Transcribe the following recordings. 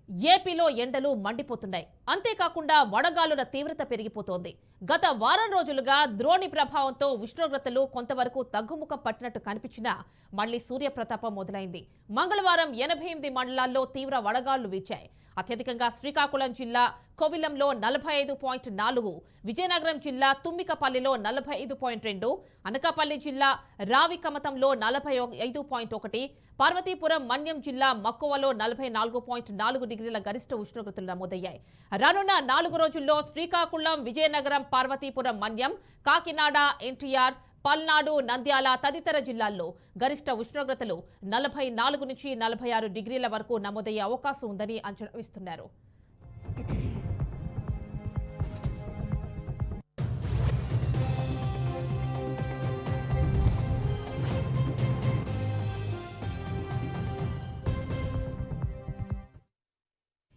ఏపీలో ఎండలు మండిపోతున్నాయి. అంతేకాకుండా వడగాలుల తీవ్రత పెరిగిపోతోంది. గత వారం రోజులుగా ద్రోణి ప్రభావంతో ఉష్ణోగ్రతలు కొంతవరకు తగ్గుముఖం పట్టినట్టు కనిపించినా మళ్లీ సూర్యప్రతాపం మొదలైంది. మంగళవారం 88 మండలాల్లో తీవ్ర వడగాళ్లు వీచాయి. అత్యధికంగా శ్రీకాకుళం జిల్లా కోవిలంలో 45.4, విజయనగరం జిల్లా తుమ్మికపల్లిలో 45.2, అనకాపల్లి జిల్లా రావికమతంలో 45.1, పార్వతీపురం మన్యం జిల్లా మక్కువలో 44.4 డిగ్రీల గరిష్ట ఉష్ణోగ్రతలు నమోదయ్యాయి. రానున్న 4 రోజుల్లో శ్రీకాకుళం, విజయనగరం, పార్వతీపురం మన్యం, కాకినాడ, ఎన్టీఆర్, పల్నాడు, నంద్యాల తదితర జిల్లాల్లో గరిష్ట ఉష్ణోగ్రతలు 44 నుంచి 46 డిగ్రీల వరకు నమోదయ్యే అవకాశం ఉందని అంచనా వేస్తున్నారు.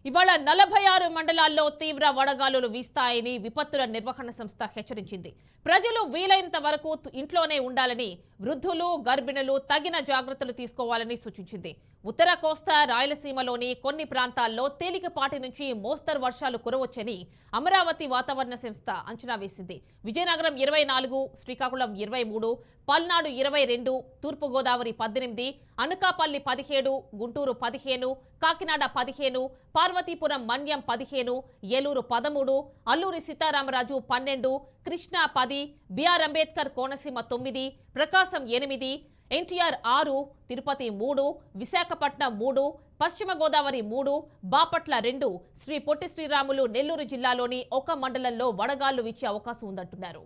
ఇవాళ 46 మండలాల్లో తీవ్ర వడగాలులు వీస్తాయని విపత్తుల నిర్వహణ సంస్థ హెచ్చరించింది. ప్రజలు వీలైనంత వరకు ఇంట్లోనే ఉండాలని, వృద్ధులు, గర్భిణులు తగిన జాగ్రత్తలు తీసుకోవాలని సూచించింది. ఉత్తర కోస్తా, రాయలసీమలోని కొన్ని ప్రాంతాల్లో తేలికపాటి నుంచి మోస్తరు వర్షాలు కురవచ్చని అమరావతి వాతావరణ సంస్థ అంచనా వేసింది. విజయనగరం 24, శ్రీకాకుళం 23, పల్నాడు 22, తూర్పుగోదావరి 18, అనకాపల్లి 17, గుంటూరు 15, కాకినాడ 15, పార్వతీపురం మన్యం 15, ఏలూరు 13, అల్లూరి సీతారామరాజు 12, కృష్ణా 10, బిఆర్ అంబేద్కర్ కోనసీమ 9, ప్రకాశం 8, ఎన్టీఆర్ 6, తిరుపతి 3, విశాఖపట్నం 3, పశ్చిమ గోదావరి 3, బాపట్ల 2, శ్రీ పొట్టి శ్రీరాములు నెల్లూరు జిల్లాలోని ఒక మండలంలో వడగాళ్లు వీచే అవకాశం ఉందంటున్నారు.